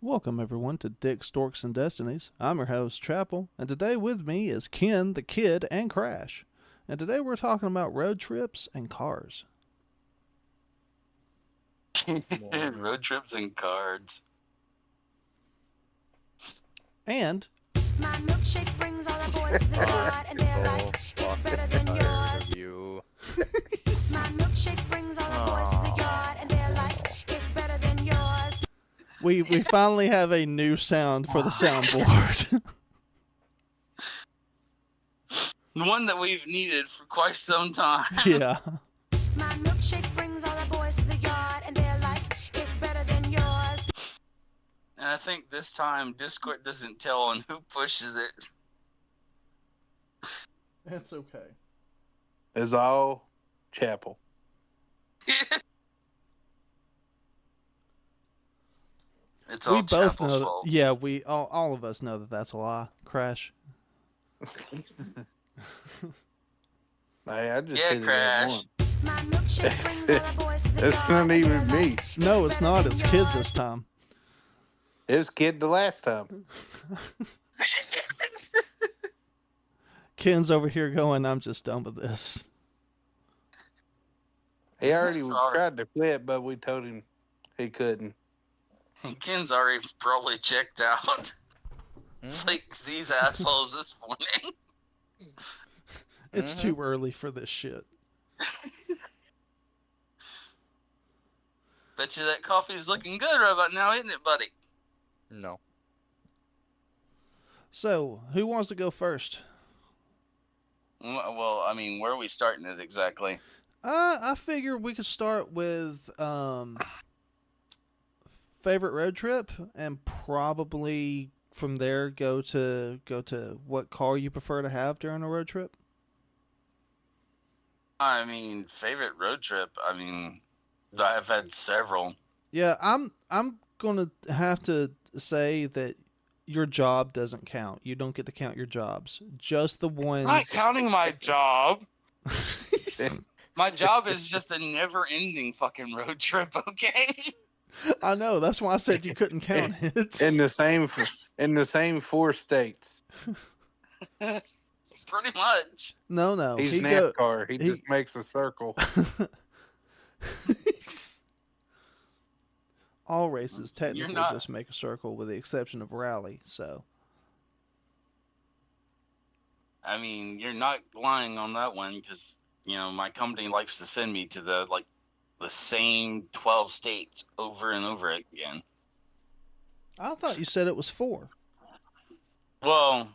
Welcome everyone to Dick Storks and Destinies. I'm your host Chapel, and today with me is Ken, the Kid, and Crash. And today we're talking about road trips and cars. Road trips and cards. And My milkshake brings all the boys to the yard, and they're like, it's better than yours. You. My milkshake brings all the boys to the yard, and they're like, it's better than yours. we finally have a new sound for the soundboard. The one that we've needed for quite some time. Yeah. My milkshake brings all the boys to the yard, and they're like, it's better than yours. And I think this time Discord doesn't tell on who pushes it. That's okay. Is all Chapel. It's all We both Chapel's know that, fault. yeah, we all of us know that that's a lie. Crash. Hey, I just Yeah, hit Crash. it at My milkshake brings all the boys to the It's yard, not and they're even me. like, No, it's better not. than It's Kid yours. this time. once. It was Kid the last time. Ken's over here going, I'm just done with this. He already Sorry. tried to flip, but we told him he couldn't. Ken's already probably checked out. It's like these assholes this morning. It's too early for this shit. Bet you that coffee's looking good right about now, isn't it, buddy? No. So, who wants to go first? Well, I mean, where are we starting it exactly? I figure we could start with favorite road trip, and probably from there go to what car you prefer to have during a road trip. I mean, favorite road trip. I mean, I've had several. Yeah, I'm gonna have to say that your job doesn't count. You don't get to count your jobs. Just the ones. I'm not counting my job. My job is just a never-ending fucking road trip, okay? I know. That's why I said you couldn't count it. In the same 4 states. Pretty much. No. He's he go- NASCAR. He just makes a circle. All races You're technically not- just make a circle with the exception of rally, so. I mean, you're not lying on that one because, you know, my company likes to send me to the same 12 states over and over again. I thought you said it was 4. Well,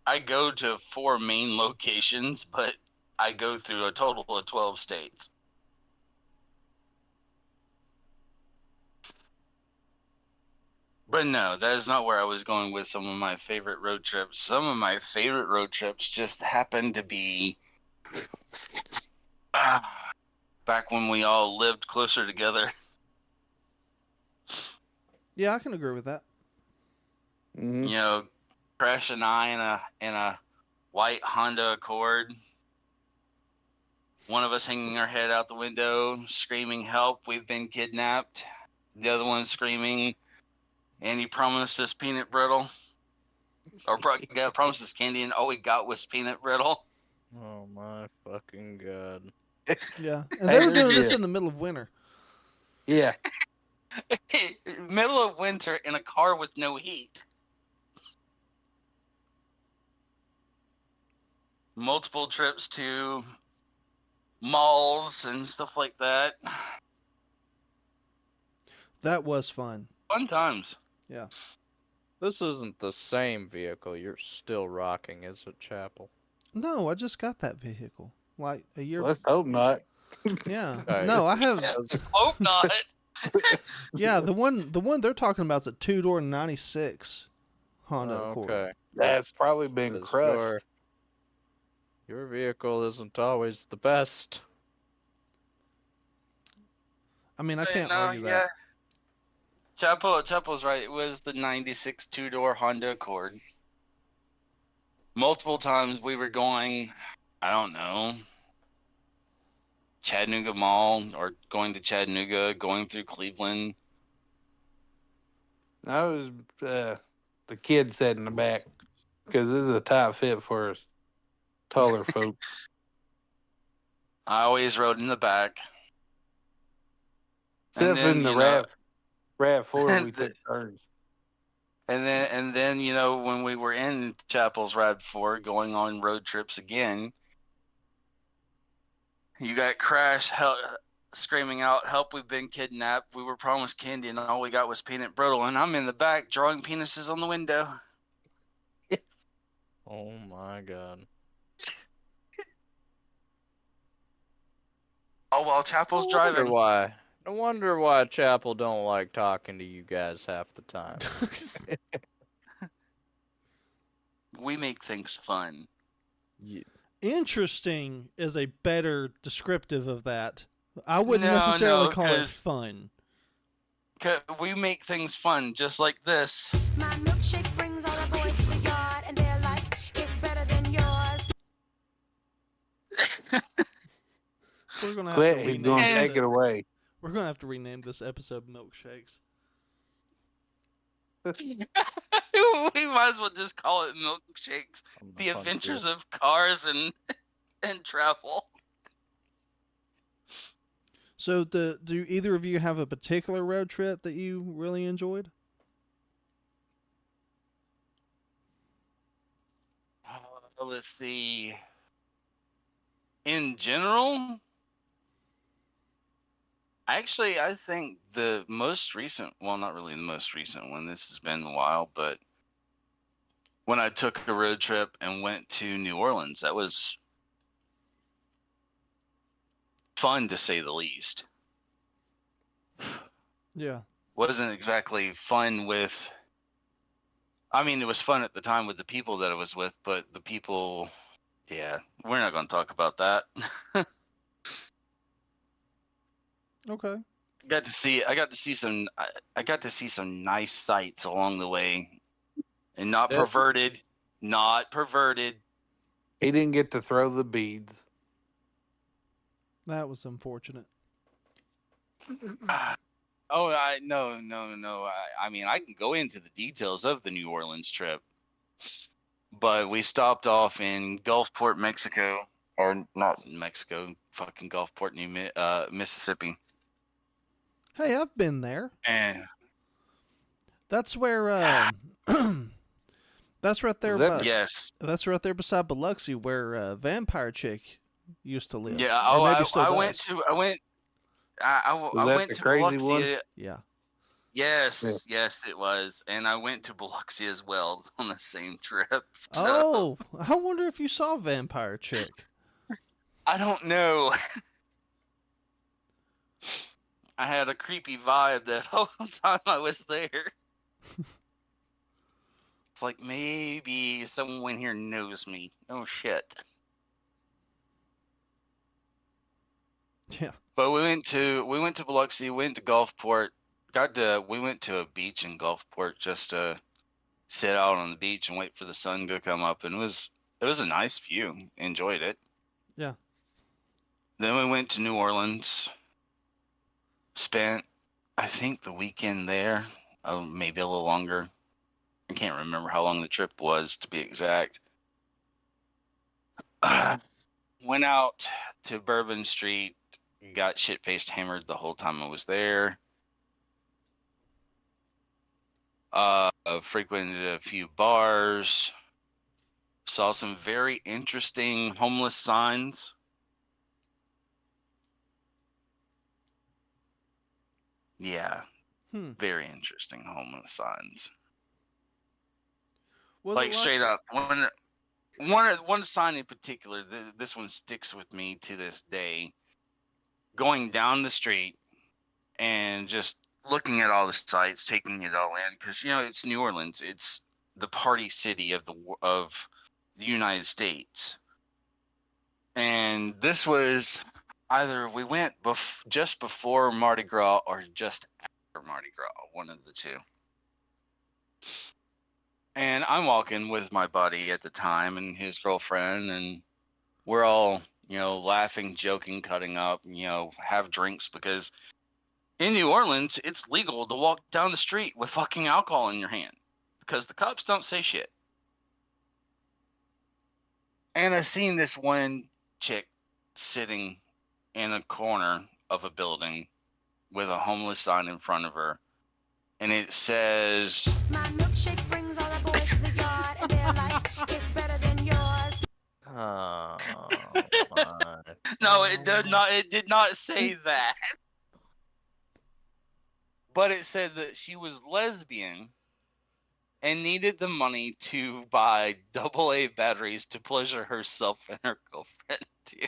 I go to 4 main locations, but I go through a total of 12 states. But no, that is not where I was going with some of my favorite road trips. Some of my favorite road trips just happened to be back when we all lived closer together. Yeah, I can agree with that. Mhm. You know, Crash and I in a white Honda Accord. One of us hanging our head out the window, screaming, "Help! We've been kidnapped." The other one screaming, "And he promised us peanut brittle," or promised us candy, and all we got was peanut brittle. Oh my fucking god. Yeah. And they were doing this Yeah. in the middle of winter. Yeah. Middle of winter in a car with no heat. Multiple trips to malls and stuff like that. That was fun. Fun times. This isn't the same vehicle you're still rocking, is it, Chapel? No, I just got that vehicle. Like a year. Let's hope not. Yeah. Right. No, I have. Let's hope not. Yeah, the one they're talking about is a 2-door 96 Honda Accord. Okay. That's probably been 'Cause crushed. Your vehicle isn't always the best. I mean, I can't No, argue that. Chapo's right. It was the 96 two-door Honda Accord. Multiple times we were going, I don't know, Chattanooga Mall or going to Chattanooga, going through Cleveland. I was the kid sat in the back because this is a tight fit for us taller folk. I always rode in the back. Except then, in the you know- RAV4, we took turns. And then, when we were in Chapel's RAV4 going on road trips again, you got Crash screaming out, "Help, we've been kidnapped. We were promised candy and all we got was peanut brittle." And I'm in the back drawing penises on the window. Oh my god. Oh, while Chapel's No wonder driving. why. No wonder why Chapel don't like talking to you guys half the time. We make things fun. Interesting is a better descriptive of that. I wouldn't No, necessarily no, call it 'cause- fun. We make things fun, just like this. My milkshake brings all the boys to the yard, and they're like, it's better than yours. We're gonna have Clint, to he's rename going to And- take it away. We're gonna have to rename this episode "Milkshakes." We might as well just call it Milkshakes. I'm The fun Adventures too. of Cars and Travel. So, do either of you have a particular road trip that you really enjoyed? Let's see. In general, actually, I think the most recent, well, not really the most recent one, this has been a while, but when I took a road trip and went to New Orleans, that was fun to say the least. Yeah. Wasn't exactly fun with, I mean, it was fun at the time with the people that I was with, but the people, yeah, we're not going to talk about that. Okay. I got to see some nice sights along the way, and not Yep. perverted. He didn't get to throw the beads. That was unfortunate. Oh, no. I mean, I can go into the details of the New Orleans trip, but we stopped off in Gulfport, Mexico, or not Mexico, fucking Gulfport, Mississippi, Hey, I've been there. and That's where. That's right there. Is that- yes, That's right there beside Biloxi, where Vampire Chick used to live. yeah. Or Oh, maybe still I does. went to that went the to crazy Biloxi. one? Yeah. Yes, it was, and I went to Biloxi as well on the same trip. So Oh, I wonder if you saw Vampire Chick. I don't know. I had a creepy vibe the whole time I was there. It's like maybe someone here knows me. Oh shit. Yeah. But we went to Biloxi, went to Gulfport, we went to a beach in Gulfport just to sit out on the beach and wait for the sun to come up, and it was a nice view. Enjoyed it. Yeah. Then we went to New Orleans. Spent, I think, the weekend there, maybe a little longer. I can't remember how long the trip was, to be exact. Went out to Bourbon Street, got shit-faced hammered the whole time I was there. Frequented a few bars. Saw some very interesting homeless signs. Yeah, very interesting homeless signs. Was Like it straight up, one sign in particular. This one sticks with me to this day. Going down the street and just looking at all the sights, taking it all in, because it's New Orleans. It's the party city of the United States. And this was either we went just before Mardi Gras or just after Mardi Gras, one of the two. And I'm walking with my buddy at the time and his girlfriend, and we're all, laughing, joking, cutting up, have drinks, because In New Orleans, it's legal to walk down the street with fucking alcohol in your hand because the cops don't say shit. And I seen this one chick sitting in a corner of a building with a homeless sign in front of her, and it says, My milkshake brings all the boys to the yard, and they're like, it's better than yours. Oh my. "No, it did not. It did not say that." But it said that she was lesbian and needed the money to buy AA batteries to pleasure herself and her girlfriend too.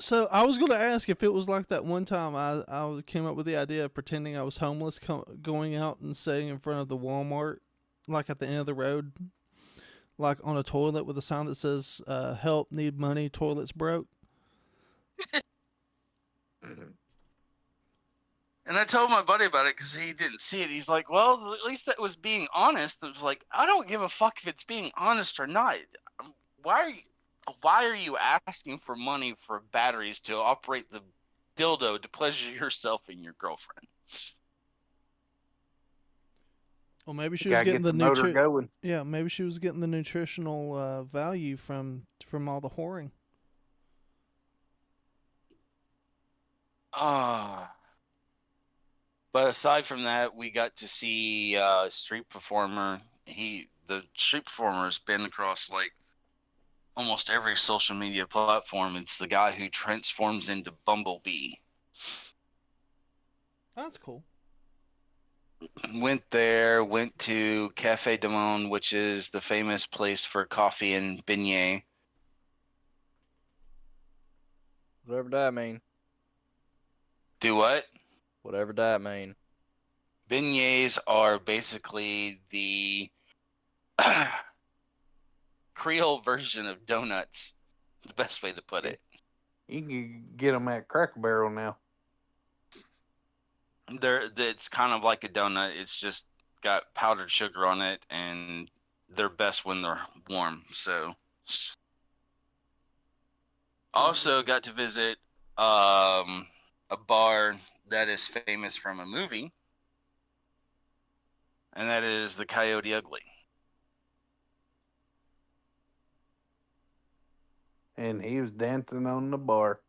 So I was going to ask if it was like that one time I came up with the idea of pretending I was homeless, going out and sitting in front of the Walmart, like at the end of the road, like on a toilet with a sign that says, help, need money, toilet's broke. And I told my buddy about it because he didn't see it. He's like, well, at least that was being honest. It was like, I don't give a fuck if it's being honest or not. Why are you asking for money for batteries to operate the dildo to pleasure yourself and your girlfriend? Well, maybe she was Gotta getting get the the motor going. Yeah, maybe she was getting the nutritional value from all the whoring. But aside from that, we got to see street performer. The street performer's been across like almost every social media platform. It's the guy who transforms into Bumblebee. That's cool. Went to Cafe du Monde, which is the famous place for coffee and beignet. Whatever that mean. Do what? Whatever that mean. Beignets are basically the Creole version of donuts. The best way to put it. You can get them at Cracker Barrel now. It's kind of like a donut. It's just got powdered sugar on it, and they're best when they're warm. So, also got to visit a bar that is famous from a movie, and that is the Coyote Ugly. And he was dancing on the bar.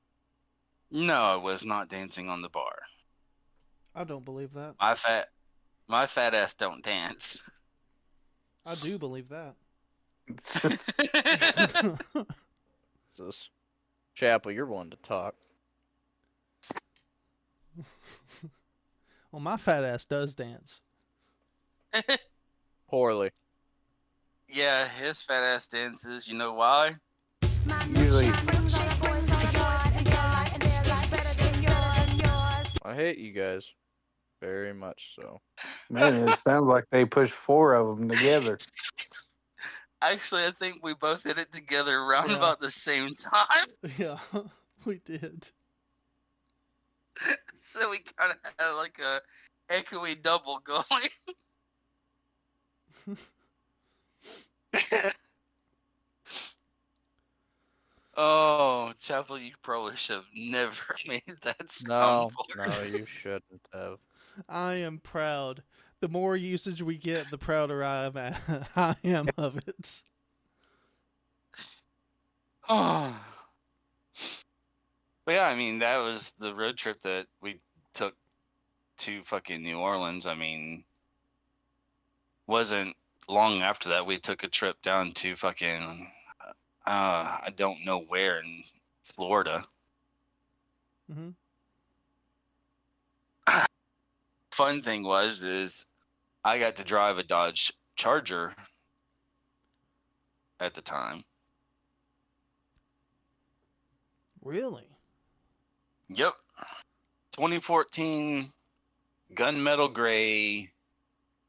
No, I was not dancing on the bar. I don't believe that. My fat ass don't dance. I do believe that. This Chapel, you're one to talk. Well, my fat ass does dance. Poorly. Yeah, his fat ass dances. You know why? My Usually- milkshake brings all the boys to the yard, and they're like, it's better than yours. I hate you guys. Very much so. Man, it sounds like they pushed 4 of them together. Actually, I think we both hit it together around Yeah. about the same time. Yeah, we did. So we kind of had like a echoey double going. Oh, Chapel, you probably should have never made that No, sound. for no, you shouldn't have. I am proud. The more usage we get, the prouder I am of it. Oh. But yeah, I mean, that was the road trip that we took to fucking New Orleans. I mean, wasn't long after that we took a trip down to fucking I don't know where in Florida. Hmm. Fun thing is I got to drive a Dodge Charger at the time. Really? Yep. 2014 gunmetal gray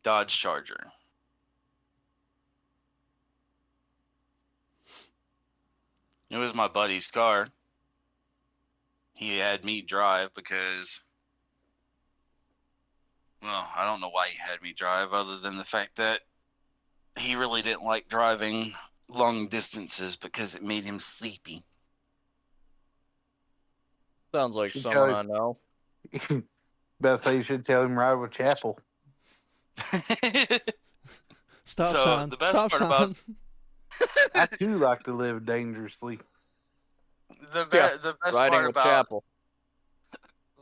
Dodge Charger. It was my buddy's car. He had me drive because, well, I don't know why he had me drive other than the fact that he really didn't like driving long distances because it made him sleepy. Sounds like Should someone tell I know. Best say you should tell him ride with Chapel. Stop So, sign. the best Stop part sign. about- I too like to live dangerously. the Yeah, best Riding part with about Chapel.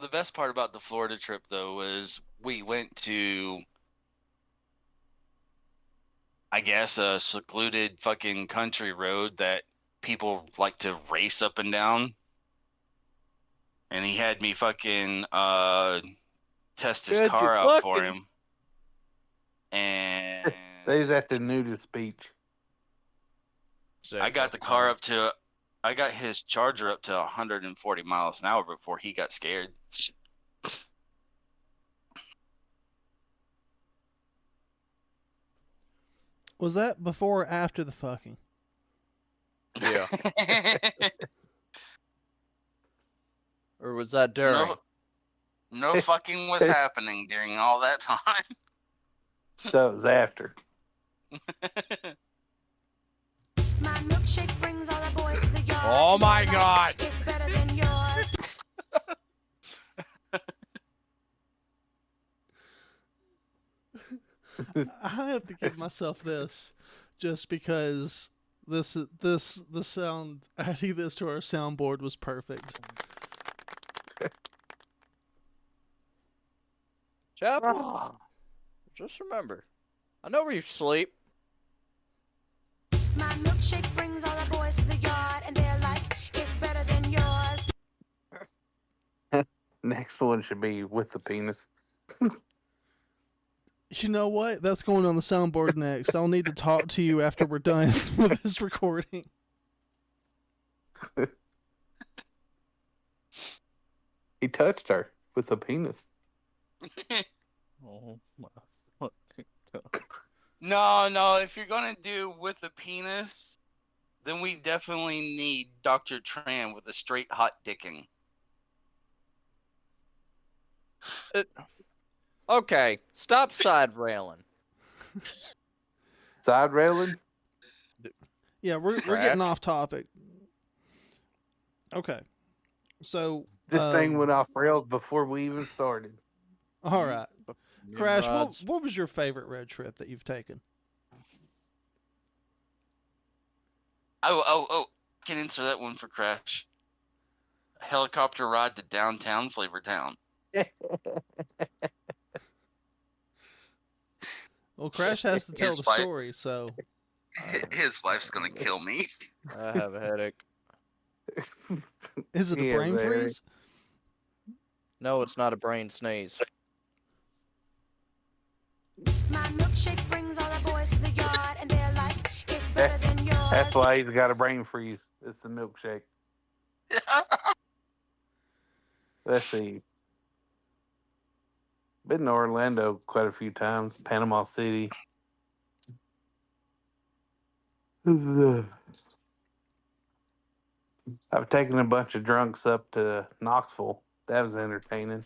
the best part about the Florida trip though was we went to, I guess, a secluded fucking country road that people like to race up and down. And he had me fucking test his Good, car you out for fucking- him. And They's at the nudist beach. I got the car up to, I got his Charger up to 140 miles an hour before he got scared. Was that before or after the fucking? Yeah. Or was that during? No fucking was happening during all that time. So it was after. My milkshake brings all the boys to the yard. Oh and my they're God. like, it's better than yours. I have to give myself this, just because the sound adding this to our soundboard was perfect. Chapel? Just remember, I know where you sleep. My milkshake brings all the boys to the yard, and they're like, it's better than yours. Next one should be with the penis. You know what? That's going on the soundboard next. I'll need to talk to you after we're done with this recording. He touched her with the penis. Oh my fucking God. No, if you're gonna do with the penis, then we definitely need Dr. Tran with a straight hot dicking. Okay, stop side railing. Side railing? Yeah, we're getting off topic. Okay, so This thing went off rails before we even started. all right, Crash. Nimrods. What was your favorite road trip that you've taken? Oh, can answer that one for Crash. A helicopter ride to downtown Flavor Town. Well, Crash has to tell His the wife- story, so His wife's gonna kill me. I have a headache. is it a Yeah, brain very. freeze? No, it's not a brain sneeze. My milkshake brings all the boys to the yard, and they're like, it's better than yours. That's why he's got a brain freeze. It's the milkshake. Let's see. Been to Orlando quite a few times. Panama City. I've taken a bunch of drunks up to Knoxville. That was entertaining.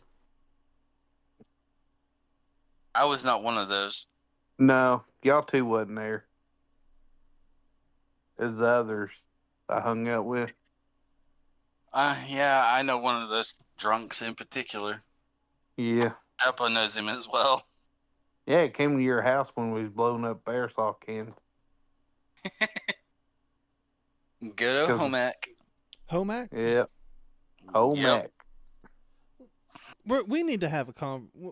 I was not one of those. No, y'all two wasn't there. It was the others I hung out with. Yeah, I know one of those drunks in particular. Yeah. Appa knows him as well. Yeah, it came to your house when we was blowing up aerosol cans. Good old 'Cause- Homac. Homac? Yeah. Oh, Yep. Mac. We need to have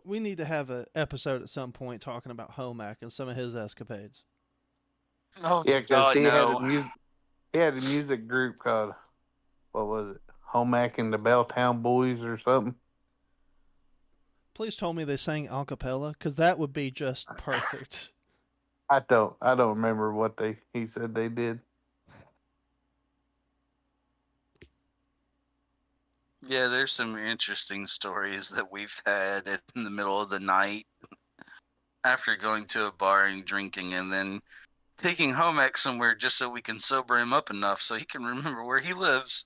we need to have an episode at some point talking about Homac and some of his escapades. Oh, Yeah, because God, he no. had a music group called, what was it? Homac and the Belltown Boys or something. Please tell me they sang a cappella, because that would be just perfect. I don't remember what he said they did. Yeah, there's some interesting stories that we've had in the middle of the night after going to a bar and drinking and then taking Homac somewhere just so we can sober him up enough so he can remember where he lives.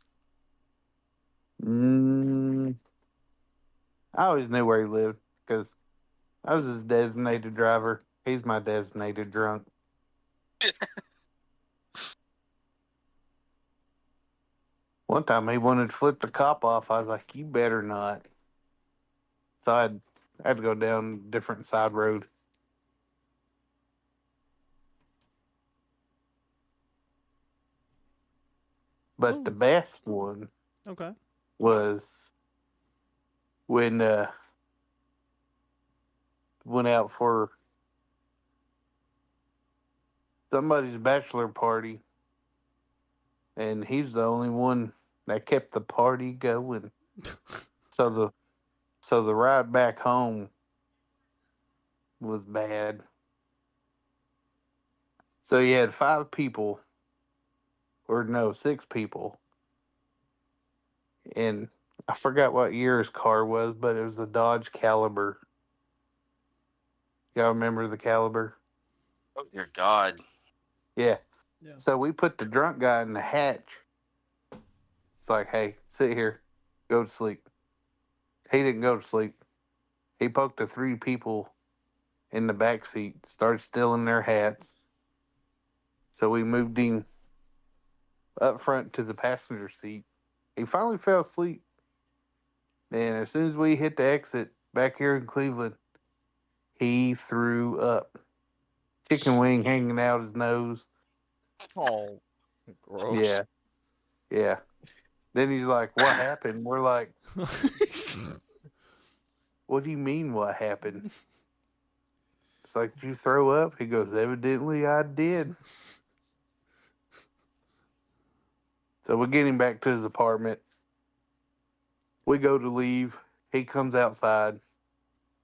I always knew where he lived because I was his designated driver. He's my designated drunk. One time he wanted to flip the cop off. I was like, you better not. So I had to go down a different side road. But the Ooh. best one Okay. was when went out for somebody's bachelor party, and he's the only one that kept the party going. So the ride back home was bad. So you had 5 people, or no, 6 people, and I forgot what year his car was, but it was a Dodge Caliber. Y'all remember the Caliber? Oh dear God. Yeah. Yeah. So we put the drunk guy in the hatch. It's like, hey, sit here, go to sleep. He didn't go to sleep. He poked the 3 people in the back seat, started stealing their hats. So we moved him up front to the passenger seat. He finally fell asleep. And as soon as we hit the exit back here in Cleveland, he threw up. Chicken wing hanging out his nose. Oh, gross. Yeah. Yeah. Then he's like, what happened? We're like, what do you mean what happened? It's like, did you throw up? He goes, evidently I did. So we're getting back to his apartment. We go to leave. He comes outside.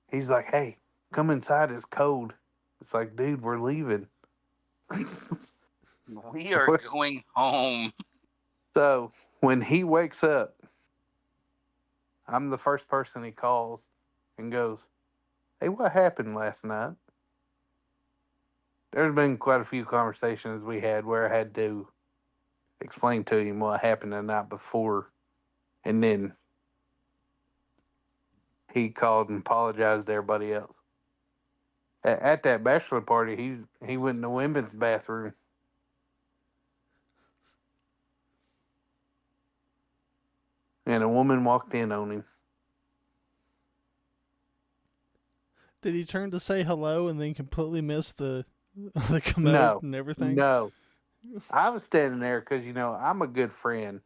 He's like, hey, come inside. It's cold. It's like, dude, we're leaving. We are What? going home. So when he wakes up, I'm the first person he calls and goes, hey, what happened last night? There's been quite a few conversations we had where I had to explain to him what happened the night before. And then he called and apologized to everybody else. At that bachelor party, he went in the women's bathroom. And a woman walked in on him. Did he turn to say hello and then completely miss the the commode No. and everything? No. I was standing there because, I'm a good friend.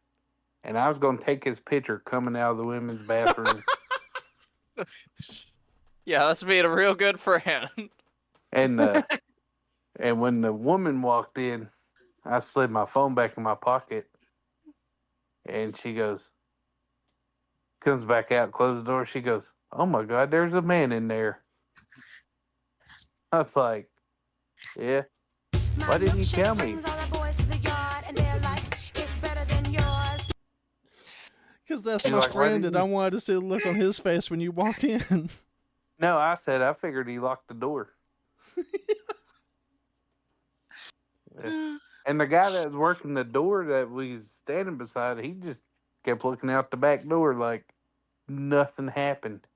And I was going to take his picture coming out of the women's bathroom. Yeah, that's being a real good friend. and and when the woman walked in, I slid my phone back in my pocket. And she comes back out, closes the door. She goes, oh my God, there's a man in there. I was like, yeah. Why didn't you tell me? Because that's She's my like, "Why friend, didn't and I you wanted to see the look on his face when you walked in. No, I said, I figured he locked the door. Yeah. And the guy that was working the door that we was standing beside, he just kept looking out the back door like nothing happened.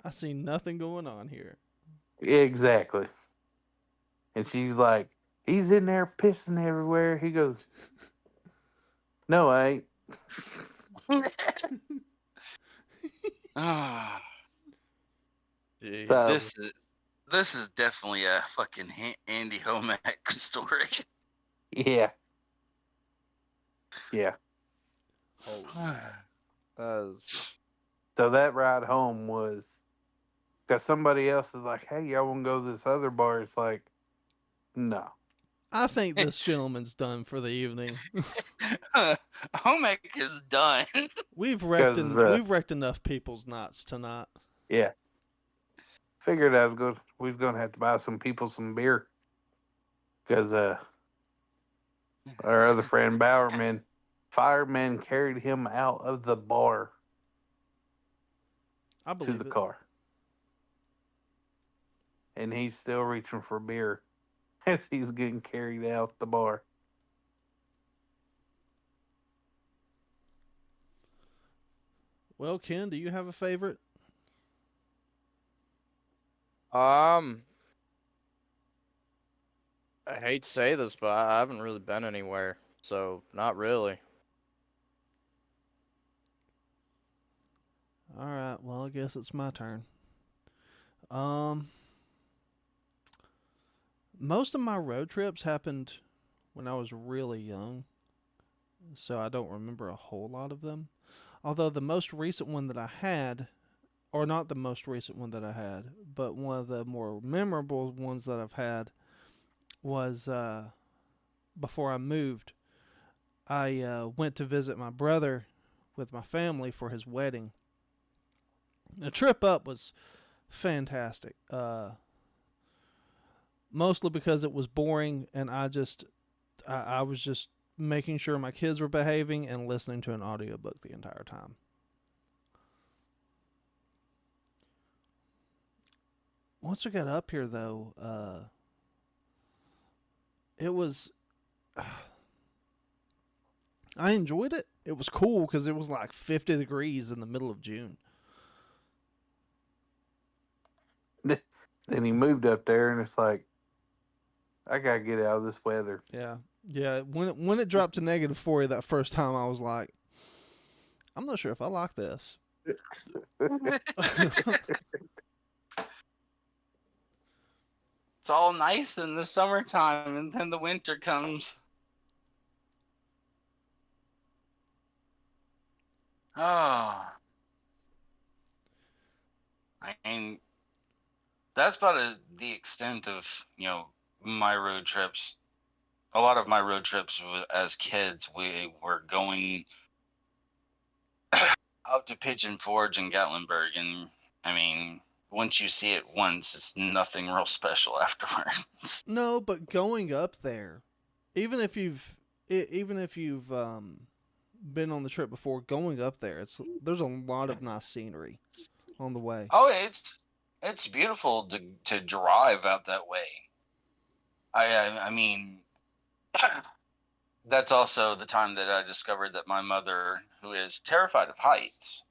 I see nothing going on here. Exactly. And she's like, he's in there pissing everywhere. He goes, no, I ain't. Ah, Jeez. So, this is definitely a fucking Andy Homack story. yeah. Yeah. That's So that ride home was because somebody else is like, hey, y'all want to go to this other bar? It's like, no. I think this gentleman's done for the evening. Homack is done. We've 'Cause, we've wrecked enough people's nuts tonight. Yeah. Figured we was gonna have to buy some people some beer. Because our other friend Bowerman, firemen carried him out of the bar I to believe the it. car. And he's still reaching for beer as he's getting carried out the bar. Well, Ken, do you have a favorite? I hate to say this, but I haven't really been anywhere, so not really. All right. Well, I guess it's my turn. Um, most of my road trips happened when I was really young, so I don't remember a whole lot of them. Although the most recent one that I had, or not the most recent one that I had, but one of the more memorable ones that I've had was before I moved. I went to visit my brother with my family for his wedding. The trip up was fantastic. Mostly because it was boring, and I was just making sure my kids were behaving and listening to an audiobook the entire time. Once we got up here, though, it was. I enjoyed it. It was cool because it was like 50 degrees in the middle of June. Then he moved up there, and it's like, I gotta get out of this weather. Yeah, yeah. When it dropped to -40 that first time, I was like, I'm not sure if I like this. It's all nice in the summertime, and then the winter comes. Oh, I mean, that's about the extent of my road trips. A lot of my road trips as kids, we were going up to Pigeon Forge and Gatlinburg, and I mean, once you see it once, it's nothing real special afterwards. No, but going up there, even if you've been on the trip before, going up there, there's a lot of nice scenery on the way. Oh, it's beautiful to drive out that way. I mean, that's also the time that I discovered that my mother, who is terrified of heights,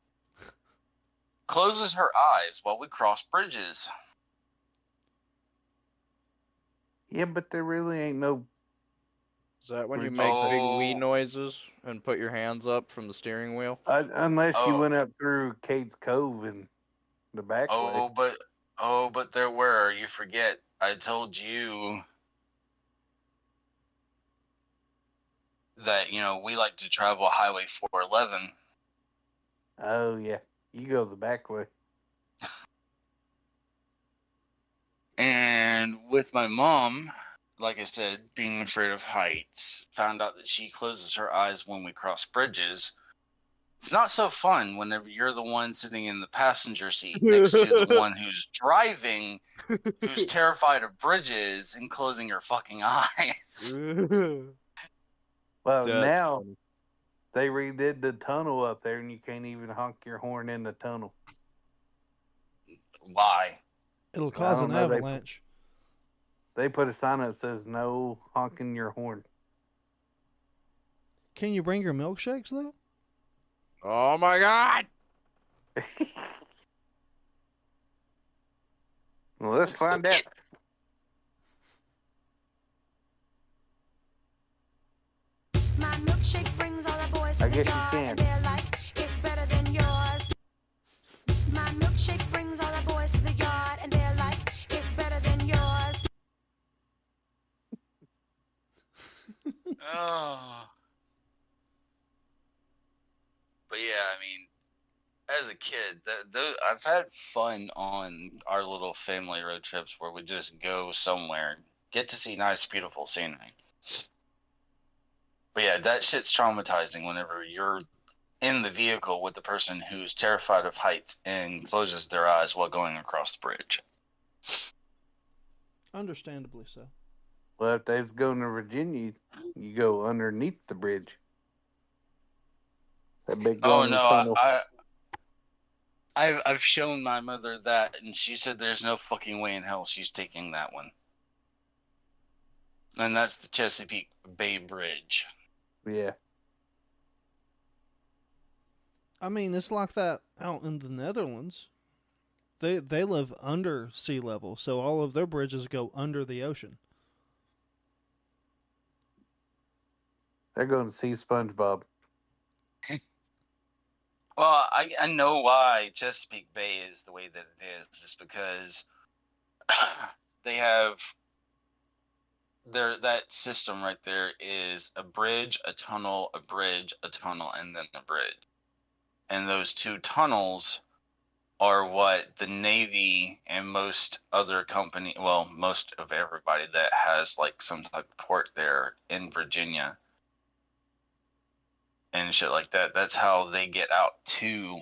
closes her eyes while we cross bridges. Yeah, but there really ain't no. Is that when you Bridge. make big Oh. wee noises and put your hands up from the steering wheel? Unless you Oh. went up through Cade's Cove and the back way. But there were. You forget. I told you that we like to travel Highway 411. Oh, yeah. You go the back way. And with my mom, like I said, being afraid of heights, found out that she closes her eyes when we cross bridges. It's not so fun whenever you're the one sitting in the passenger seat next to the one who's driving, who's terrified of bridges and closing her fucking eyes. Well, That's now funny. they redid the tunnel up there, and you can't even honk your horn in the tunnel. Why? It'll cause an don't know, they- avalanche. They put a sign that says no honking your horn. Can you bring your milkshakes though? Oh my god! Well, let's find out. My milkshake brings all the boys to I the guess you yard, can. and they're like, it's better than yours. My milkshake brings all the boys to the yard, and they're like, it's better than yours. Oh. But yeah, I mean, as a kid, I've had fun on our little family road trips where we just go somewhere, get to see nice, beautiful scenery. But yeah, that shit's traumatizing whenever you're in the vehicle with the person who's terrified of heights and closes their eyes while going across the bridge. Understandably so. Well, if they was going to Virginia, you go underneath the bridge. That big Oh long no, tunnel. I've shown my mother that, and she said there's no fucking way in hell she's taking that one. And that's the Chesapeake Bay Bridge. Yeah. I mean, it's like that out in the Netherlands. They live under sea level, so all of their bridges go under the ocean. They're going to see SpongeBob. Well, I know why Chesapeake Bay is the way that it is. It's because they have that system right there is a bridge, a tunnel, a bridge, a tunnel, and then a bridge. And those two tunnels are what the Navy and most other most of everybody that has like some type of port there in Virginia and shit like that. That's how they get out to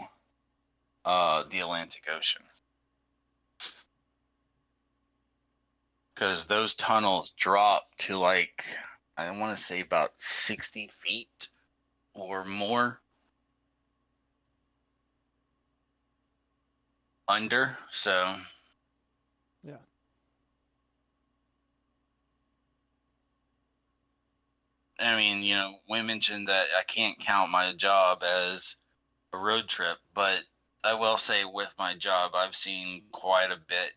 the Atlantic Ocean. Because those tunnels drop to like, I want to say about 60 feet or more under. So, Yeah. I mean, we mentioned that I can't count my job as a road trip, but I will say with my job, I've seen quite a bit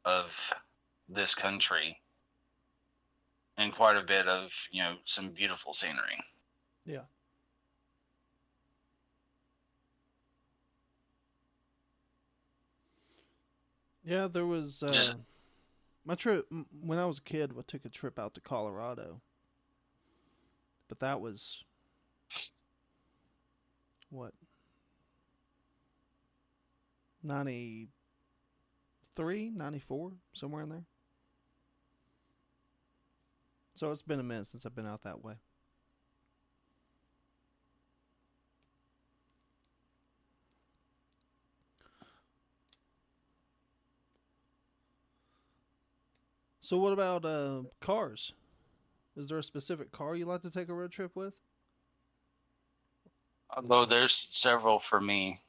of this country and quite a bit of, some beautiful scenery. Yeah. Yeah, there was my trip when I was a kid. I took a trip out to Colorado, but that was what 93, 94, somewhere in there. So it's been a minute since I've been out that way. So what about cars? Is there a specific car you like to take a road trip with? Although there's several for me.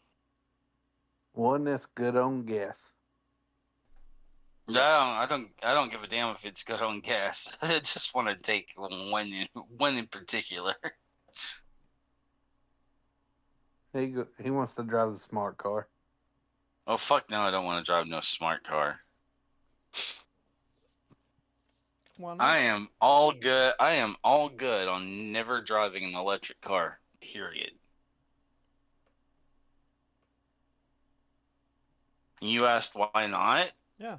One that's good on gas. No, I don't give a damn if it's good on gas. I just want to take one in particular. He wants to drive the smart car. Oh fuck no, I don't want to drive no smart car. Why not? I am all good. I am all good on never driving an electric car. Period. You asked why not? Yeah.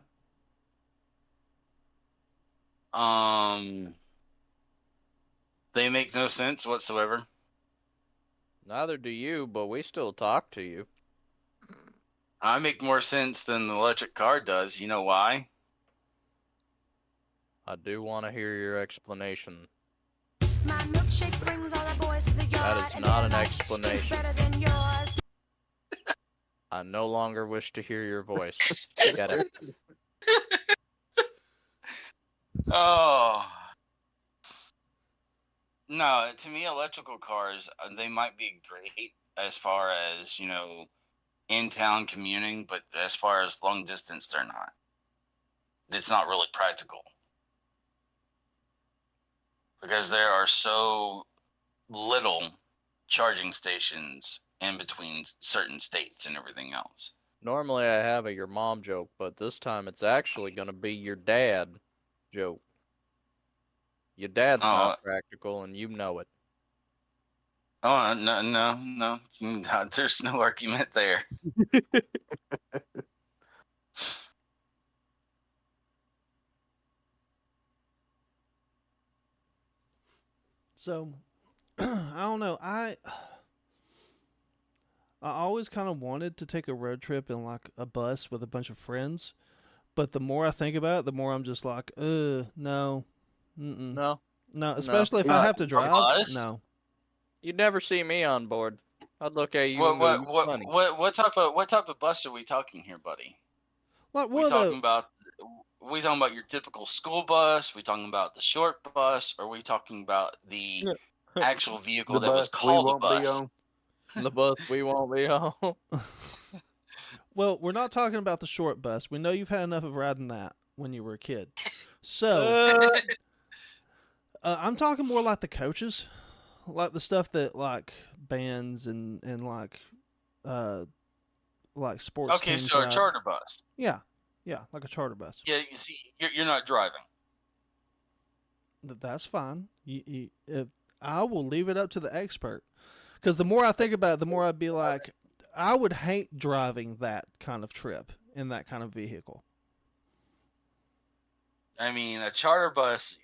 They make no sense whatsoever. Neither do you, but we still talk to you. I make more sense than the electric car does. You know why? I do want to hear your explanation. My milkshake brings all the boys to the yard. That is and not they're an like, explanation. "It's better than yours." I no longer wish to hear your voice. Get it? Oh. No, to me, electrical cars, they might be great as far as, in-town commuting, but as far as long distance, they're not. It's not really practical. Because there are so little charging stations in between certain states and everything else. Normally I have a your mom joke, but this time it's actually going to be your dad joke. Your dad's not practical, and you know it. Oh, no. There's no argument there. So, I don't know. I always kind of wanted to take a road trip in like a bus with a bunch of friends, but the more I think about it, the more I'm just like, no, No. especially if I have to drive. bus? No. You'd never see me on board. I'd look at you and go, What funny. what type of bus are we talking here, buddy? Like We what? talking about your typical school bus? We talking about the short bus? Or are we talking about the actual vehicle The that was bus we called a won't be bus? on. The bus we won't be on. Well, we're not talking about the short bus. We know you've had enough of riding that when you were a kid. So, I'm talking more like the coaches, like the stuff that like bands and like sports. Okay, teams so a ride. charter bus. Yeah, like a charter bus. Yeah, you see, you're not driving. That's fine. I will leave it up to the expert. Because the more I think about it, the more I'd be like, I would hate driving that kind of trip in that kind of vehicle. I mean, a charter bus,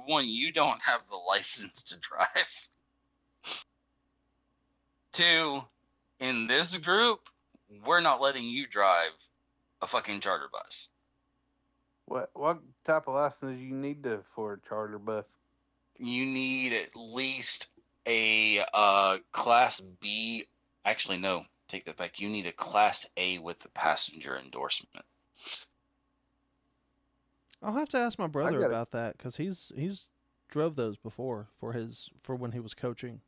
one, you don't have the license to drive. Two, in this group, we're not letting you drive a fucking charter bus. What type of license you need for a charter bus? You need at least a Class B. Actually, no, take that back. You need a Class A with the passenger endorsement. I'll have to ask my brother got it. about that because he's drove those before for when he was coaching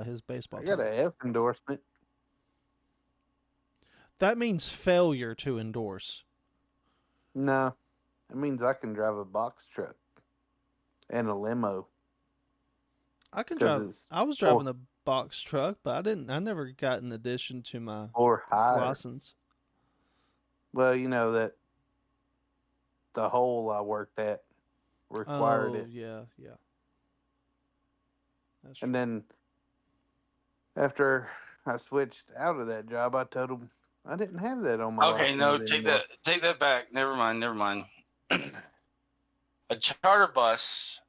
his baseball I got team. an F endorsement. That means failure to endorse. No, it means I can drive a box truck and a limo. I can 'Cause drive. it's I was driving a box truck, but I never got an addition to my or higher. license. Well, you know that the hole I worked at required it. Yeah. That's And true. then after I switched out of that job, I told them I didn't have that on my Okay, license no, anymore. take that back. Never mind. A charter bus,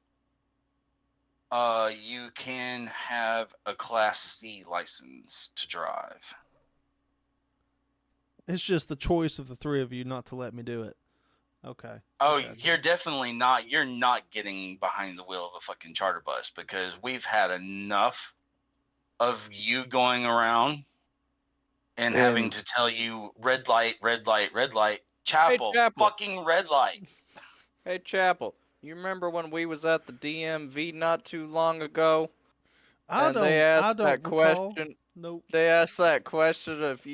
you can have a Class C license to drive. It's just the choice of the three of you not to let me do it. Okay. Oh, Gotcha. you're definitely not. You're not getting behind the wheel of a fucking charter bus because we've had enough of you going around and having to tell you red light, Chapel, Chapel. fucking red light. Hey, Chapel, you remember when we was at the DMV not too long ago? I don't recall. question. Nope. They asked that question if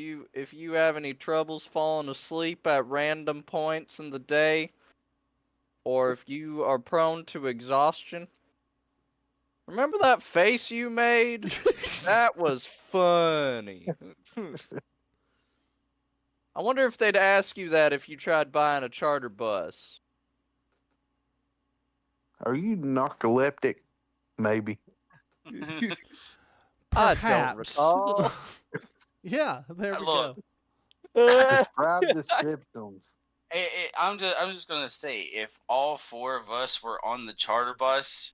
you have any troubles falling asleep at random points in the day, or if you are prone to exhaustion. Remember that face you made? That was funny. I wonder if they'd ask you that if you tried buying a charter bus. Are you narcoleptic? Maybe. I don't Perhaps. recall. Yeah, there we Look. go. Describe the symptoms. I'm just gonna say, if all four of us were on the charter bus,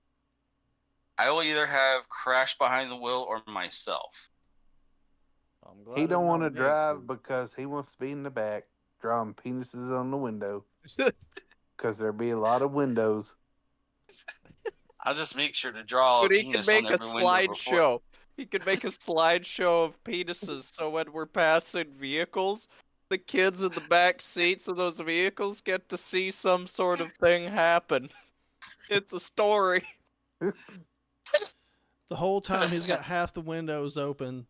I will either have crashed behind the wheel or myself. I'm glad He I don't want to know me. drive because he wants to be in the back drawing penises on the window. Because there'll be a lot of windows. I'll just make sure to draw But a he can penis make on a every window before. slideshow. He could make a slideshow of penises so when we're passing vehicles, the kids in the back seats of those vehicles get to see some sort of thing happen. It's a story. The whole time he's got half the windows open.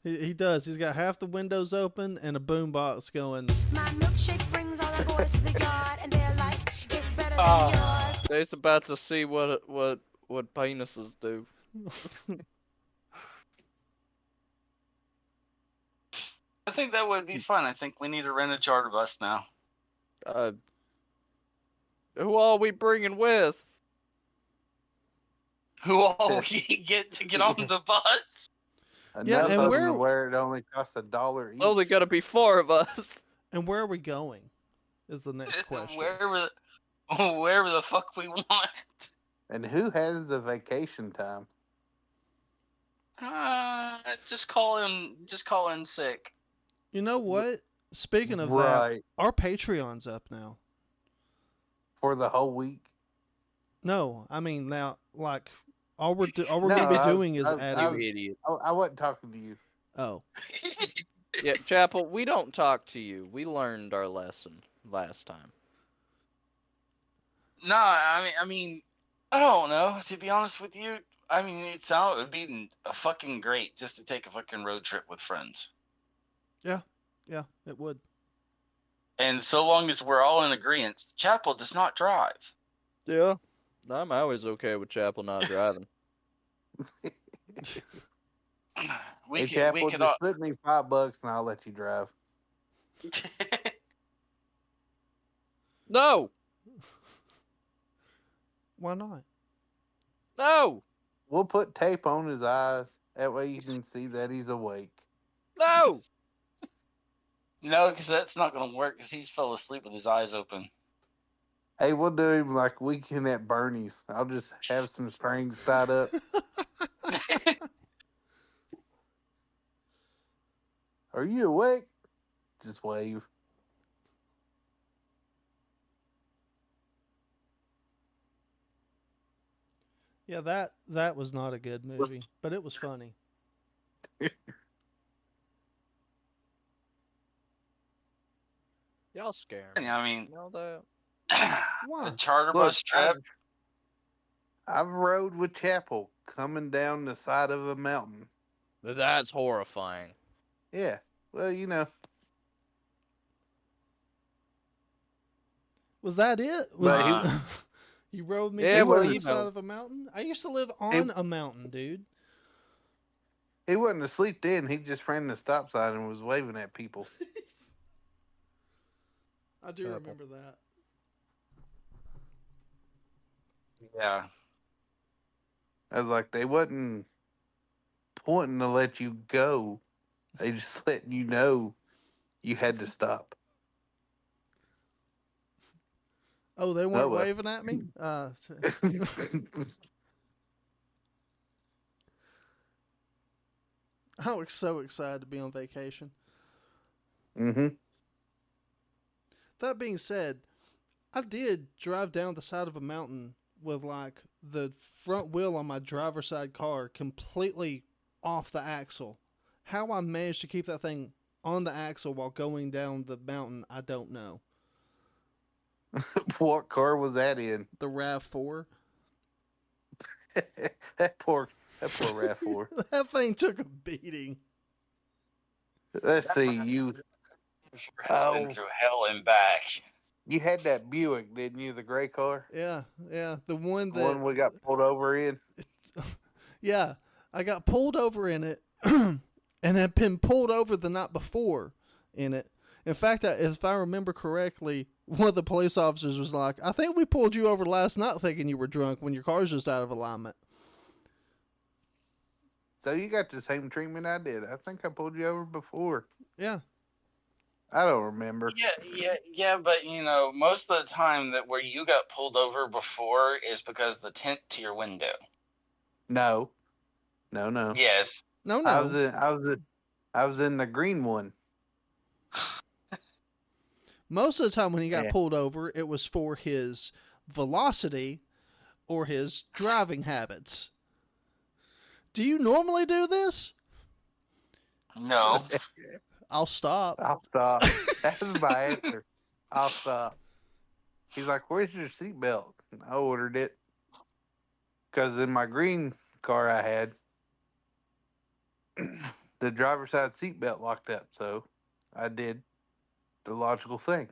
He does. He's got half the windows open and a boombox going. My milkshake brings all the boys to the yard, and they're like, it's better than yours. They're about to see what penises do. I think that would be fun. I think we need to rent a charter bus now. Who all we bringing with? Who all we get to get on the bus? Yeah, Enough and of where- them where it only costs $1 each. Only gonna be 4 of us. And where are we going? Is the next question. Wherever the fuck we want. And who has the vacation time? Just call in sick. You know what? Speaking of that, Right. our Patreon's up now. For the whole week? No, I mean now, like all we're No, gonna be I- doing is I- adding. You idiot. I wasn't talking to you. Oh, Yeah, Chapel, we don't talk to you. We learned our lesson last time. No, I mean, I don't know. To be honest with you, I mean, it would be a fucking great just to take a fucking road trip with friends. yeah, it would. And so long as we're all in agreement, Chapel does not drive. Yeah. I'm always okay with Chapel not driving. Hey, Chapel, just slip me $5 and I'll let you drive. No! Why not? No! we'll put tape on his eyes. That way you can see that he's awake. No. No, because that's not going to work because he's fell asleep with his eyes open. Hey, we'll do him like Weekend at Bernie's. I'll just have some strings tied up. Are you awake? Just wave. Yeah, that was not a good movie, but it was funny. Y'all scare me. I mean, You know that? Why? the charter Look, bus trip. I've rode with Chapel coming down the side of a mountain. That's horrifying. Yeah. Well, you know. Was that it? Was But you rode me Yeah, down well, the you side know. of a mountain? I used to live on a mountain, dude. he wasn't asleep then. He just ran the stop sign and was waving at people. I do Terrible. remember that. Yeah. I was like, they wasn't pointing to let you go. They just letting you know you had to stop. Oh, they weren't well. waving at me? I was so excited to be on vacation. Mm-hmm. That being said, I did drive down the side of a mountain with like the front wheel on my driver's side car completely off the axle. How I managed to keep that thing on the axle while going down the mountain, I don't know. What car was that in? The RAV4. that poor RAV4. That thing took a beating. Let's see, you Has been through hell and back. had that Buick, didn't you? The gray car, Yeah. The one the that one we got pulled over in. yeah, I got pulled over in it and had been pulled over the night before in it. In fact, if I remember correctly, one of the police officers was like, I think we pulled you over last night thinking you were drunk when your car's just out of alignment. So you got the same treatment I did. I think I pulled you over before. Yeah. I don't remember. Yeah, but you know, most of the time that where you got pulled over before is because the tint to your window. No. Yes. No. I was in the green one. Most of the time when he got Yeah. pulled over, it was for his velocity or his driving habits. Do you normally do this? No. I'll stop. I'll stop. That's my answer. I'll stop. He's like, "Where's your seatbelt?" I ordered it because in my green car I had the driver's side seatbelt locked up. So I did the logical thing: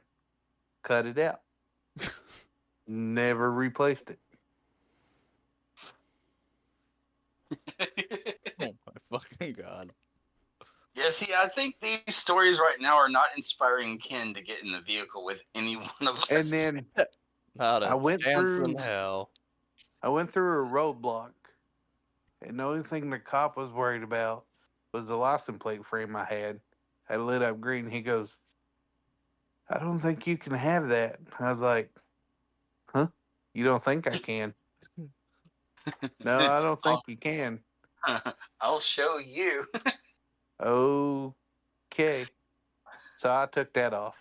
cut it out. Never replaced it. Oh my fucking god. Yeah, see, I think these stories right now are not inspiring Ken to get in the vehicle with any one of us. And then Not a I went chance through- in hell. I went through a roadblock, and the only thing the cop was worried about was the license plate frame I had. I lit up green. He goes, "I don't think you can have that." I was like, "Huh? You don't think I can?" No, I don't think you can. I'll show you. Okay. So I took that off.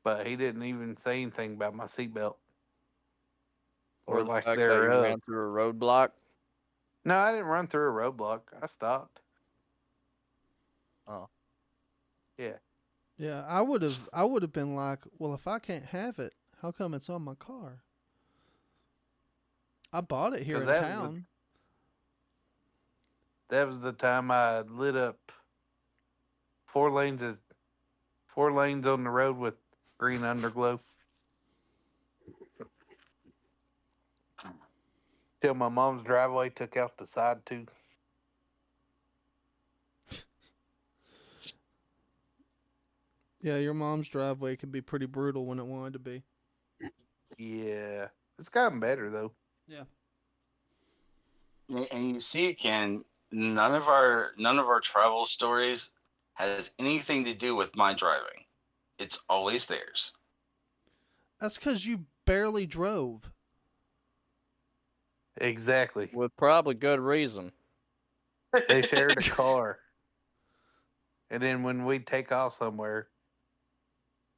But he didn't even say anything about my seatbelt. Or Or the like fact that you thereof. ran through a roadblock. No, I didn't run through a roadblock. I stopped. Oh. Yeah. Yeah, I would have been like, well, if I can't have it, how come it's on my car? I bought it here 'Cause in that was town. That was the time I lit up 4 lanes on the road with green underglow. Till my mom's driveway took out the side too. Yeah, your mom's driveway can be pretty brutal when it wanted to be. Yeah. It's gotten better though. Yeah. And you see, Ken, none of our travel stories has anything to do with my driving. It's always theirs. That's because you barely drove. Exactly. With probably good reason. They shared a car. And then when we take off somewhere,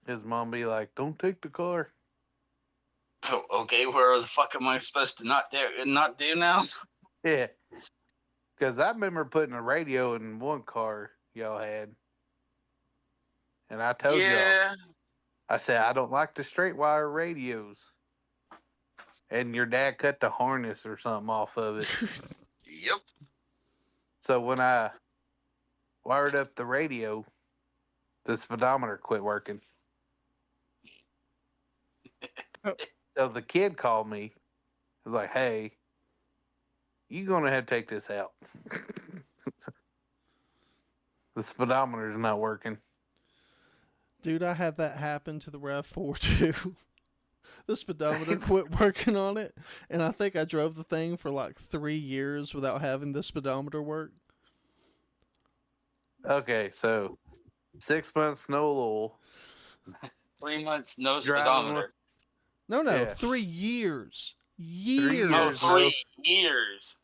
his mom be like, "Don't take the car." Oh, okay, where the fuck am I supposed to not do now? Yeah. Because I remember putting a radio in one car y'all had. And I told y'all, Yeah. I said, I don't like the straight wire radios. And your dad cut the harness or something off of it. Yep. So when I wired up the radio, the speedometer quit working. So the kid called me. He was like, "Hey, you gonna have to take this out. The speedometer's not working." Dude, I had that happen to the RAV4 too. The speedometer quit working on it, and I think I drove the thing for like 3 years without having the speedometer work. Okay, so 6 months, no oil. 3 months, no Driving speedometer. No, Yeah. 3 years. Oh, years, no. 3 years.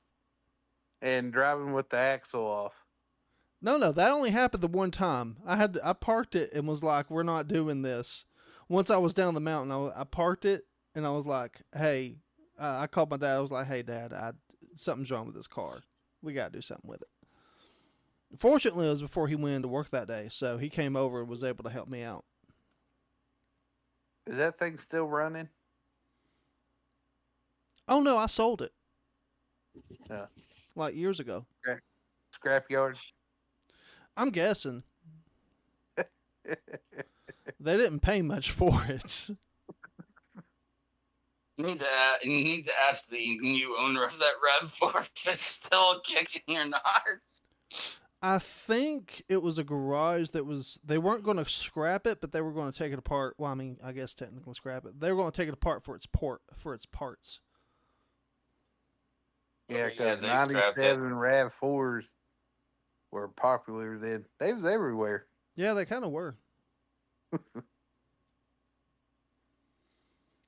And driving with the axle off. No, that only happened the one time. I parked it and was like, "We're not doing this." Once I was down the mountain, I parked it and I was like, "Hey," I called my dad. I was like, "Hey, Dad, something's wrong with this car. We got to do something with it." Fortunately, it was before he went into work that day, so he came over and was able to help me out. Is that thing still running? Oh no, I sold it. Yeah. Like years ago. Scrapyard? I'm guessing they didn't pay much for it. You need to ask the new owner of that RAV4 if it's still kicking or not. I think it was a garage they weren't going to scrap it, but they were going to take it apart. Well, I mean, I guess technically scrap it. They were going to take it apart for its parts. Yeah, Yeah, because they scrapped it. 97 RAV4s were popular then. They was everywhere. Yeah, they kind of were.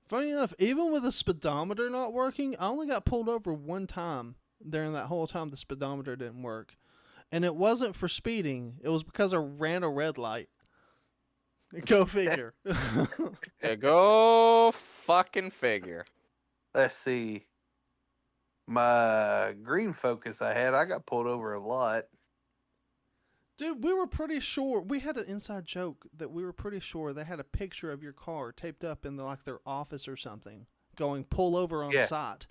Funny enough, even with the speedometer not working, I only got pulled over one time during that whole time the speedometer didn't work. And it wasn't for speeding. It was because I ran a red light. Go figure. Yeah, go fucking figure. Let's see. My green Focus I got pulled over a lot. Dude, we were pretty sure. We had an inside joke that we were pretty sure they had a picture of your car taped up in their office or something, going pull over on Yeah. site.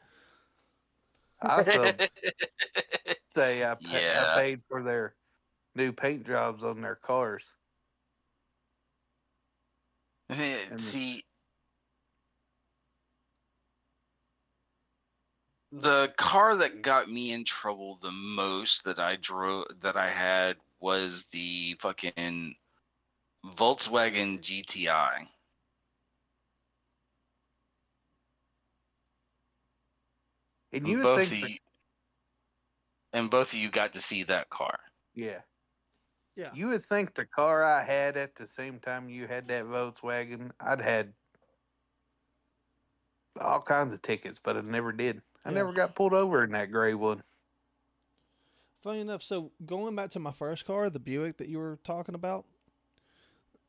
I also say I Yeah. paid for their new paint jobs on their cars. See, the car that got me in trouble the most that I had was the fucking Volkswagen GTI. And you would both think, of you, and both of you got to see that car. yeah, Yeah. you would think the car I had at the same time you had that Volkswagen, I'd had all kinds of tickets, but I never did. I Yeah. never got pulled over in that gray one. Funny enough, so going back to my first car, the Buick that you were talking about.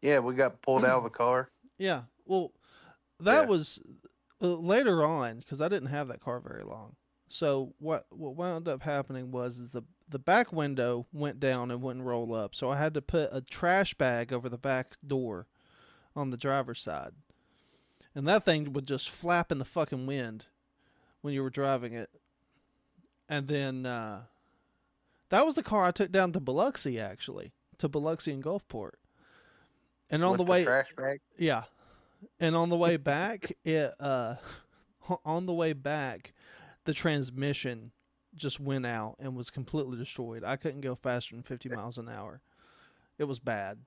Yeah, we got pulled out of the car. Yeah. Well, that Yeah. was later on because I didn't have that car very long. So what wound up happening was the back window went down and wouldn't roll up. So I had to put a trash bag over the back door on the driver's side. And that thing would just flap in the fucking wind when you were driving it. And then that was the car I took down to Biloxi, actually, to Biloxi and Gulfport. And on With the way, trash bag. yeah, and on the way back, the transmission just went out and was completely destroyed. I couldn't go faster than 50 miles an hour. It was bad.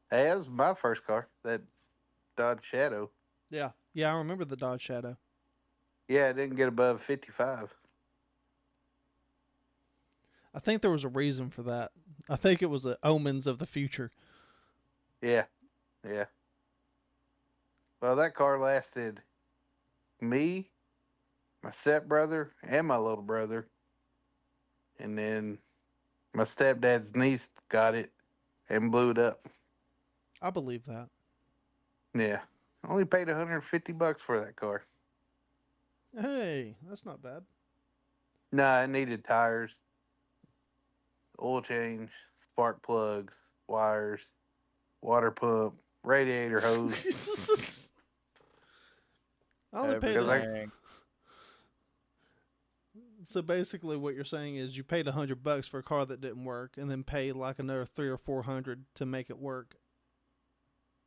Hey, that was my first car, that Dodge Shadow. Yeah, I remember the Dodge Shadow. Yeah, it didn't get above 55. I think there was a reason for that. I think it was the omens of the future. Yeah, yeah. Well, that car lasted me, my stepbrother, and my little brother. And then my stepdad's niece got it and blew it up. I believe that. Yeah. Only paid $150 for that car. Hey, that's not bad. Nah, it needed tires, oil change, spark plugs, wires, water pump, radiator hose. I only paid because I- Everything. So basically, what you're saying is you paid $100 for a car that didn't work, and then paid like another $300 or $400 to make it work.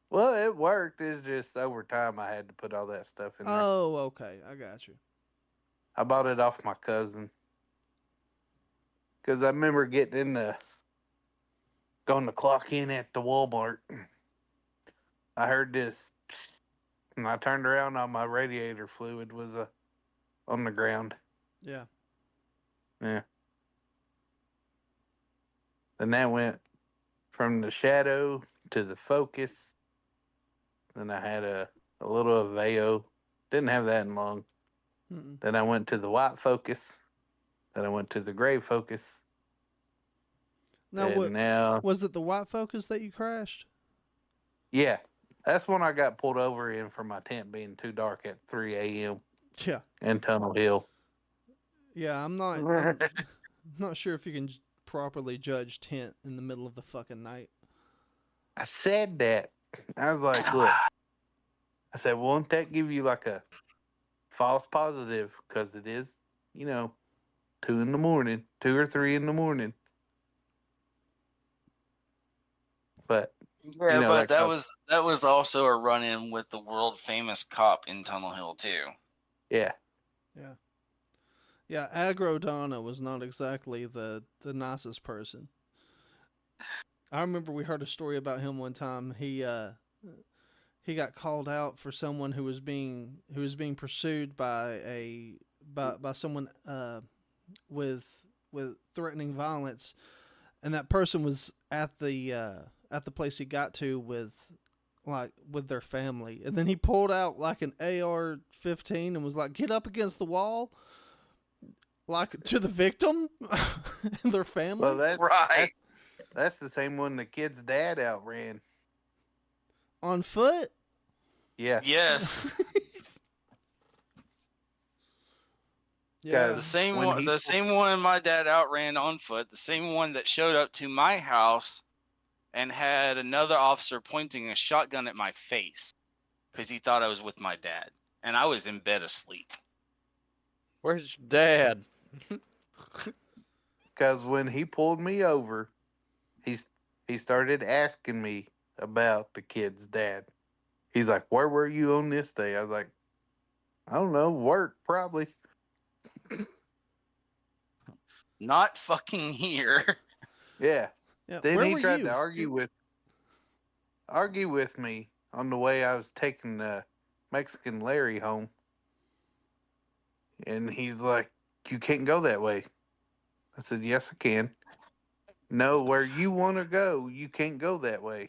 Well, it worked. It's just over time I had to put all that stuff in there. Oh, okay, I got you. I bought it off my cousin. Because I remember going to clock in at the Walmart. I heard this, and I turned around, on my radiator fluid was on the ground. Yeah. Yeah. Then that went from the Shadow to the Focus. Then I had a little Aveo. Didn't have that in long. Mm-mm. Then I went to the white Focus. Then I went to the gray Focus. Now, and what now, was it? The white Focus that you crashed? yeah, that's when I got pulled over in for my tent being too dark at 3 a.m. Yeah. in Tunnel Hill. Yeah, I'm not sure if you can properly judge tent in the middle of the fucking night. I said that. I was like, look, I said, won't that give you like a false positive? Because it is, 2 in the morning, 2 or 3 in the morning. But Yeah, know, but that that was also a run-in with the world famous cop in Tunnel Hill too. yeah, Yeah, Agro Donna was not exactly the nicest person. I remember we heard a story about him one time. He got called out for someone who was being pursued by someone with threatening violence, and that person was at the place he got to with their family, and then he pulled out like an AR-15 and was like, "Get up against the wall." Like to the victim and their family. well, Right. that's the same one the kid's dad outran. On foot. Yeah, Yes. Yeah. The same When one, he- the same one my dad outran on foot. The same one that showed up to my house and had another officer pointing a shotgun at my face because he thought I was with my dad, and I was in bed asleep. Where's your dad? because when he pulled me over, he started asking me about the kid's dad. He's like, "Where were you on this day?" I was like, "I don't know, work probably." Not fucking here. Yeah. Yeah. Then Where he were tried you? to argue with me on the way I was taking Mexican Larry home. And he's like, "You can't go that way." I said, "Yes, I can." "No, where you want to go, you can't go that way."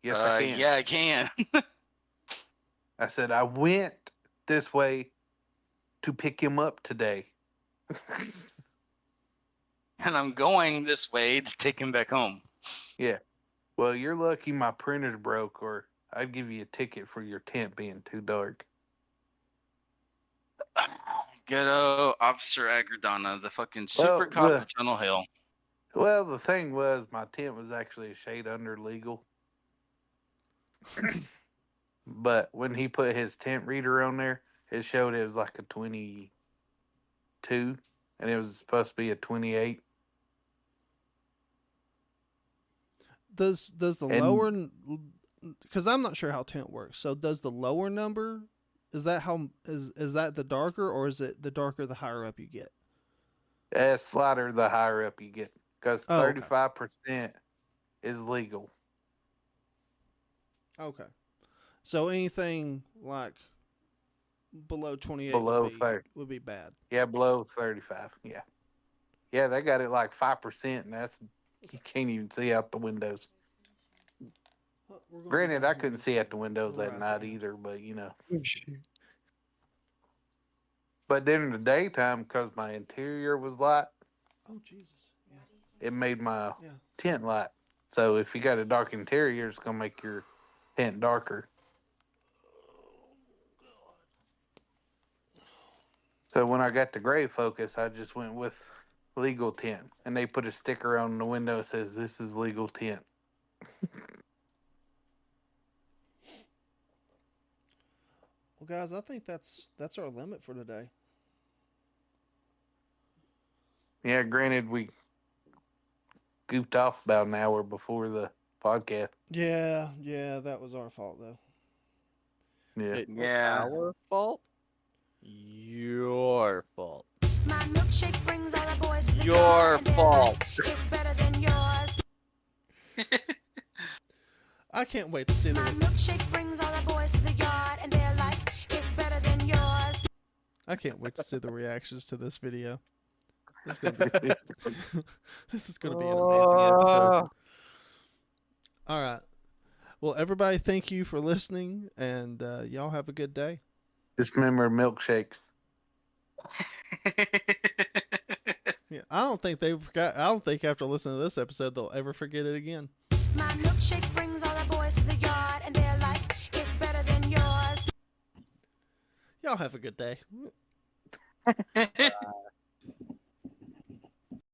"Yes, I can." Yeah, I can. I said, "I went this way to pick him up today." And I'm going this way to take him back home. Yeah. "Well, you're lucky my printer broke, or I'd give you a ticket for your tent being too dark." Good old Officer Agradana, the fucking super cop the- of Tunnel Hill. Well, the thing was, my tent was actually a shade under legal. But when he put his tent reader on there, it showed it was like a 22, and it was supposed to be a 28. Does the And- lower? Because I'm not sure how tent works. So does the lower number? Is that that the darker, or is it the darker the higher up you get? Slider, the higher up you get, because Oh, okay. 35% is legal. Okay. So anything like below 28 Below would be, 30. would be bad. Yeah, below 35. Yeah. Yeah, they got it like 5%, and that's you can't even see out the windows. Granted, I couldn't see out the windows that night either, but you know. But then in the daytime, because my interior was light, Oh Jesus! Yeah. it made my Yeah. tent light. So if you got a dark interior, it's gonna make your tent darker. So when I got the gray Focus, I just went with legal tent, and they put a sticker on the window that says "This is legal tent." Well, guys, I think that's our limit for today. Yeah, granted, we goofed off about an hour before the podcast. Yeah, that was our fault though. Yeah. It was Yeah. our fault? Your fault. My milkshake brings all the boys to the Your yard, and they're fault. like, it's better than yours. I can't wait to see My the. milkshake brings all the boys to the yard, and they're like, it's better than yours. I can't wait to see the reactions to this video. This is gonna be, this is gonna be an amazing episode. All right. Well, everybody, thank you for listening, and y'all have a good day. Just remember milkshakes. Yeah, I don't think they forgot. I don't think after listening to this episode they'll ever forget it again. My milkshake brings all the boys to the yard, and they're like, it's better than yours. Y'all have a good day.